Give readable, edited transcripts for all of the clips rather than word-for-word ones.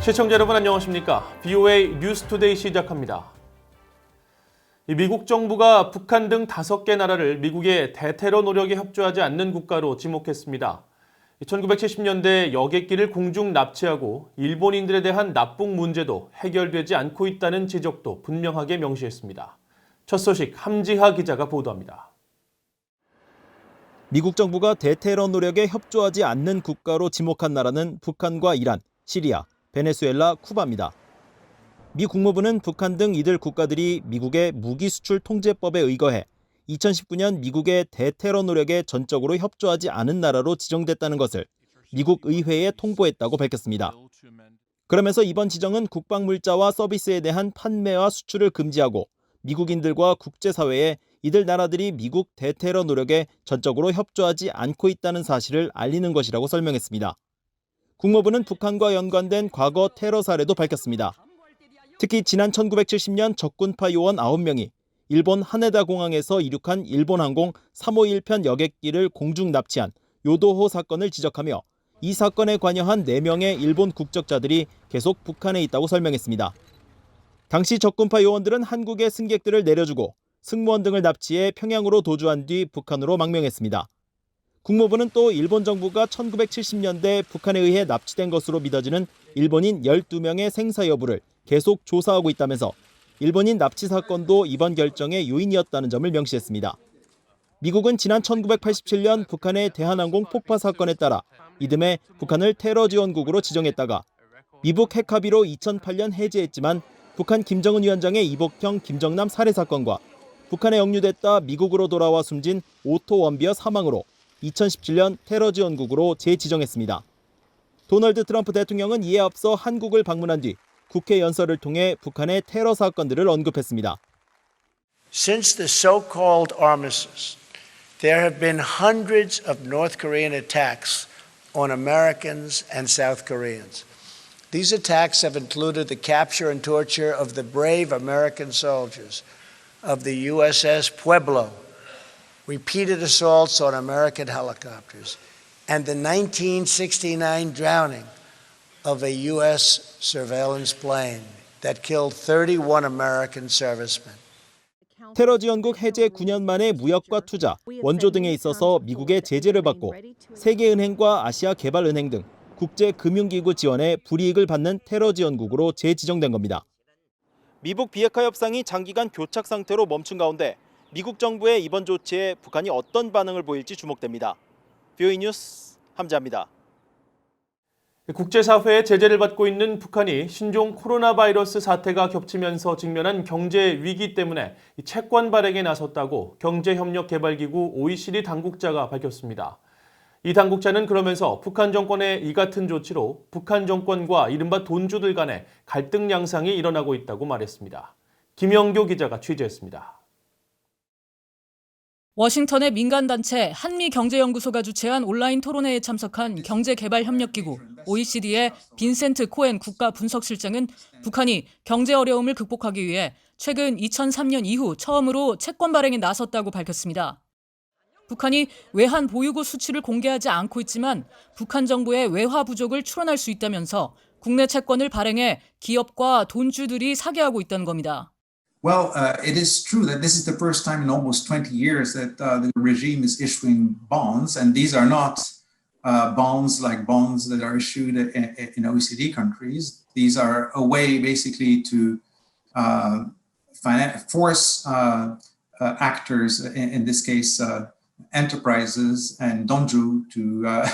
시청자 여러분 안녕하십니까? BOA 뉴스투데이 시작합니다. 미국 정부가 북한 등 5개 나라를 미국의 대테러 노력에 협조하지 않는 국가로 지목했습니다. 1970년대 여객기를 공중 납치하고 일본인들에 대한 납북 문제도 해결되지 않고 있다는 지적도 분명하게 명시했습니다. 첫 소식 함지하 기자가 보도합니다. 미국 정부가 대테러 노력에 협조하지 않는 국가로 지목한 나라는 북한과 이란, 시리아, 베네수엘라, 쿠바입니다. 미 국무부는 북한 등 이들 국가들이 미국의 무기 수출 통제법에 의거해 2019년 미국의 대테러 노력에 전적으로 협조하지 않은 나라로 지정됐다는 것을 미국 의회에 통보했다고 밝혔습니다. 그러면서 이번 지정은 국방물자와 서비스에 대한 판매와 수출을 금지하고 미국인들과 국제사회에 이들 나라들이 미국 대테러 노력에 전적으로 협조하지 않고 있다는 사실을 알리는 것이라고 설명했습니다. 국무부는 북한과 연관된 과거 테러 사례도 밝혔습니다. 특히 지난 1970년 적군파 요원 9명이 일본 하네다 공항에서 이륙한 일본 항공 351편 여객기를 공중 납치한 요도호 사건을 지적하며 이 사건에 관여한 4명의 일본 국적자들이 계속 북한에 있다고 설명했습니다. 당시 적군파 요원들은 한국의 승객들을 내려주고 승무원 등을 납치해 평양으로 도주한 뒤 북한으로 망명했습니다. 국무부는 또 일본 정부가 1970년대 북한에 의해 납치된 것으로 믿어지는 일본인 12명의 생사 여부를 계속 조사하고 있다면서 일본인 납치 사건도 이번 결정의 요인이었다는 점을 명시했습니다. 미국은 지난 1987년 북한의 대한항공 폭파 사건에 따라 이듬해 북한을 테러 지원국으로 지정했다가 미북 핵 합의로 2008년 해제했지만 북한 김정은 위원장의 이복형 김정남 살해 사건과 북한에 억류됐다 미국으로 돌아와 숨진 오토 원비어 사망으로 2017년 테러 지원국으로 재지정했습니다. 도널드 트럼프 대통령은 이에 앞서 한국을 방문한 뒤 국회 연설을 통해 북한의 테러 사건들을 언급했습니다. Since the so-called armistice, there have been hundreds of North Korean attacks on Americans and South Koreans. These attacks have included the capture and torture of the brave American soldiers of the USS Pueblo, repeated assaults on American helicopters, and the 1969 drowning of a U.S. surveillance plane that killed 31 American servicemen. 테러 지원국 해제 9년 만에 무역과 투자, 원조 등에 있어서 미국의 제재를 받고 세계은행과 아시아개발은행 등 국제금융기구 지원에 불이익을 받는 테러 지원국으로 재지정된 겁니다. 미북 비핵화 협상이 장기간 교착 상태로 멈춘 가운데 미국 정부의 이번 조치에 북한이 어떤 반응을 보일지 주목됩니다. BOA 뉴스 함지하입니다. 국제사회의 제재를 받고 있는 북한이 신종 코로나 바이러스 사태가 겹치면서 직면한 경제 위기 때문에 채권 발행에 나섰다고 경제협력개발기구 OECD 당국자가 밝혔습니다. 이 당국자는 그러면서 북한 정권의 이 같은 조치로 북한 정권과 이른바 돈주들 간의 갈등 양상이 일어나고 있다고 말했습니다. 김영교 기자가 취재했습니다. 워싱턴의 민간단체 한미경제연구소가 주최한 온라인 토론회에 참석한 경제개발협력기구 OECD의 빈센트 코엔 국가분석실장은 북한이 경제 어려움을 극복하기 위해 최근 2003년 이후 처음으로 채권 발행에 나섰다고 밝혔습니다. 북한이 외환 보유고 수치를 공개하지 않고 있지만 북한 정부의 외화 부족을 추론할 수 있다면서 국내 채권을 발행해 기업과 돈주들이 사게 하고 있다는 겁니다. Well, it is true that this is the first time in almost 20 years that the regime is issuing bonds, and these are not bonds like bonds that are issued in OECD countries. These are a way basically to force actors, in this case enterprises and donju, to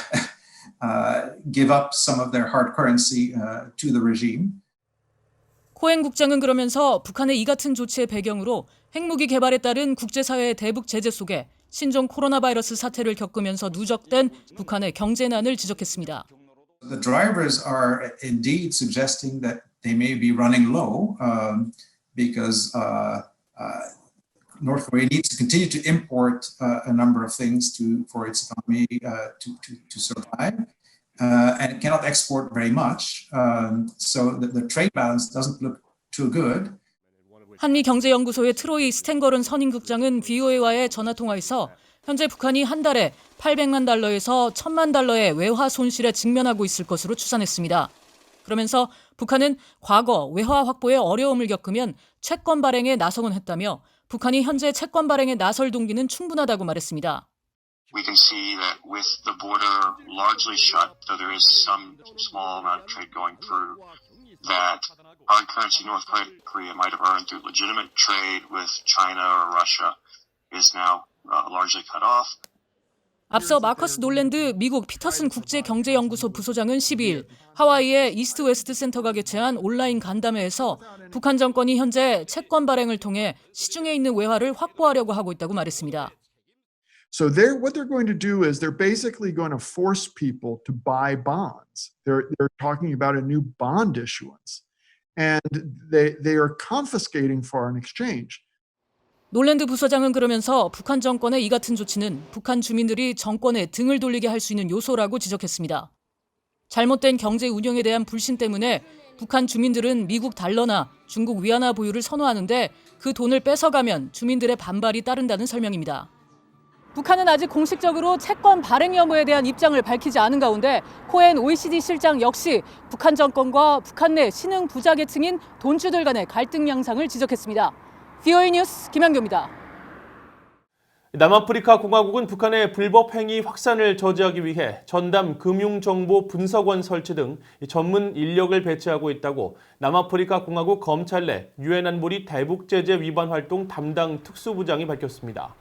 give up some of their hard currency to the regime. 코엔 국장은 그러면서 북한의 이 같은 조치의 배경으로 핵무기 개발에 따른 국제사회의 대북 제재 속에 신종 코로나 바이러스 사태를 겪으면서 누적된 북한의 경제난을 지적했습니다. The drivers are indeed suggesting that they may be running low because North Korea needs to continue to import a number of things for its economy to survive. And it cannot export very much, so the trade balance doesn't look too good. 한미경제연구소의 트로이 스탠거른 선임국장은 VOA와의 전화통화에서 현재 북한이 한 달에 800만 달러에서 1000만 달러의 외화 손실에 직면하고 있을 것으로 추산했습니다. 그러면서 북한은 과거 외화 확보에 어려움을 겪으면 채권 발행에 나서곤 했다며 북한이 현재 채권 발행에 나설 동기는 충분하다고 말했습니다. We can see that with the border largely shut, though there is some small amount of trade going through, that hard currency North Korea might have earned through legitimate trade with China or Russia is now largely cut off. 앞서 마커스 놀랜드 미국 피터슨 국제경제연구소 부소장은 12일 하와이의 이스트 웨스트 센터가 개최한 온라인 간담회에서 북한 정권이 현재 채권 발행을 통해 시중에 있는 외화를 확보하려고 하고 있다고 말했습니다. So what they're going to do is they're basically going to force people to buy bonds. They're talking about a new bond issuance, and they are confiscating foreign exchange. 놀랜드 부소장은 그러면서 북한 정권의 이 같은 조치는 북한 주민들이 정권에 등을 돌리게 할 수 있는 요소라고 지적했습니다. 잘못된 경제 운영에 대한 불신 때문에 북한 주민들은 미국 달러나 중국 위안화 보유를 선호하는데 그 돈을 뺏어가면 주민들의 반발이 따른다는 설명입니다. 북한은 아직 공식적으로 채권 발행 여부에 대한 입장을 밝히지 않은 가운데 코엔 OECD 실장 역시 북한 정권과 북한 내 신흥 부자 계층인 돈주들 간의 갈등 양상을 지적했습니다. VOA 뉴스 김한교입니다. 남아프리카 공화국은 북한의 불법 행위 확산을 저지하기 위해 전담 금융정보분석원 설치 등 전문 인력을 배치하고 있다고 남아프리카 공화국 검찰 내 유엔 안보리 대북제재 위반 활동 담당 특수부장이 밝혔습니다.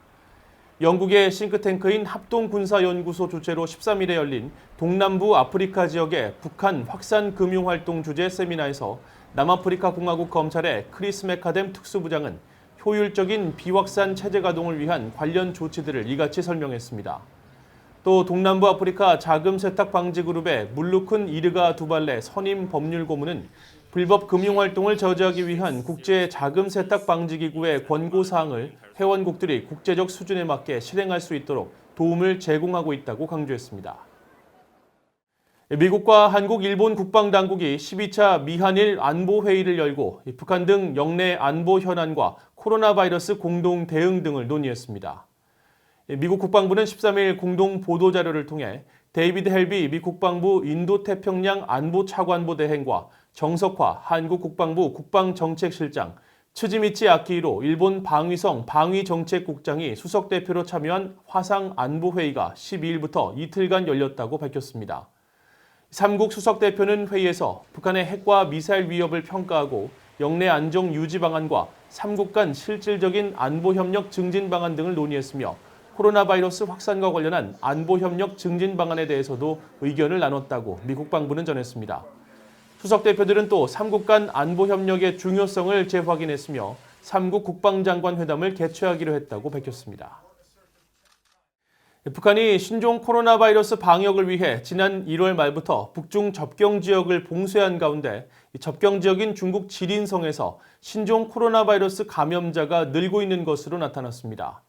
영국의 싱크탱크인 합동군사연구소 주최로 13일에 열린 동남부 아프리카 지역의 북한 확산 금융활동 주재 세미나에서 남아프리카 공화국 검찰의 크리스 메카뎀 특수부장은 효율적인 비확산 체제 가동을 위한 관련 조치들을 이같이 설명했습니다. 또 동남부 아프리카 자금 세탁 방지 그룹의 물루큰 이르가 두발레 선임 법률 고문은 불법 금융활동을 저지하기 위한 국제 자금 세탁 방지 기구의 권고 사항을 회원국들이 국제적 수준에 맞게 실행할 수 있도록 도움을 제공하고 있다고 강조했습니다. 미국과 한국, 일본 국방당국이 12차 미한일 안보회의를 열고 북한 등 영내 안보 현안과 코로나 바이러스 공동 대응 등을 논의했습니다. 미국 국방부는 13일 공동 보도자료를 통해 데이비드 헬비 미 국방부 인도태평양 안보차관보 대행과 정석화 한국 국방부 국방정책실장, 츠지미치 아키히로 일본 방위성 방위정책국장이 수석대표로 참여한 화상안보회의가 12일부터 이틀간 열렸다고 밝혔습니다. 3국 수석대표는 회의에서 북한의 핵과 미사일 위협을 평가하고 영내 안정 유지 방안과 3국 간 실질적인 안보협력 증진 방안 등을 논의했으며 코로나 바이러스 확산과 관련한 안보협력 증진 방안에 대해서도 의견을 나눴다고 미 국방부는 전했습니다. 수석대표들은 또 3국 간 안보협력의 중요성을 재확인했으며 3국 국방장관 회담을 개최하기로 했다고 밝혔습니다. 북한이 신종 코로나 바이러스 방역을 위해 지난 1월 말부터 북중 접경 지역을 봉쇄한 가운데 접경 지역인 중국 지린성에서 신종 코로나 바이러스 감염자가 늘고 있는 것으로 나타났습니다.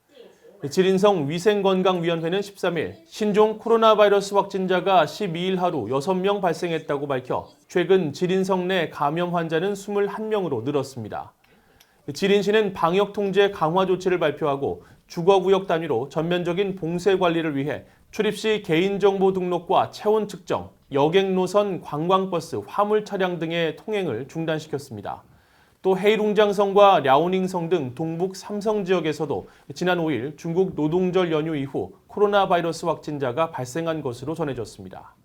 지린성 위생건강위원회는 13일 신종 코로나 바이러스 확진자가 12일 하루 6명 발생했다고 밝혀 최근 지린성 내 감염 환자는 21명으로 늘었습니다. 지린시는 방역 통제 강화 조치를 발표하고 주거구역 단위로 전면적인 봉쇄 관리를 위해 출입 시 개인정보 등록과 체온 측정, 여객 노선, 관광버스, 화물 차량 등의 통행을 중단시켰습니다. 또 헤이룽장성과 랴오닝성 등 동북 삼성 지역에서도 지난 5일 중국 노동절 연휴 이후 코로나 바이러스 확진자가 발생한 것으로 전해졌습니다.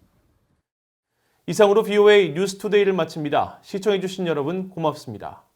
이상으로 VOA 뉴스투데이를 마칩니다. 시청해주신 여러분 고맙습니다.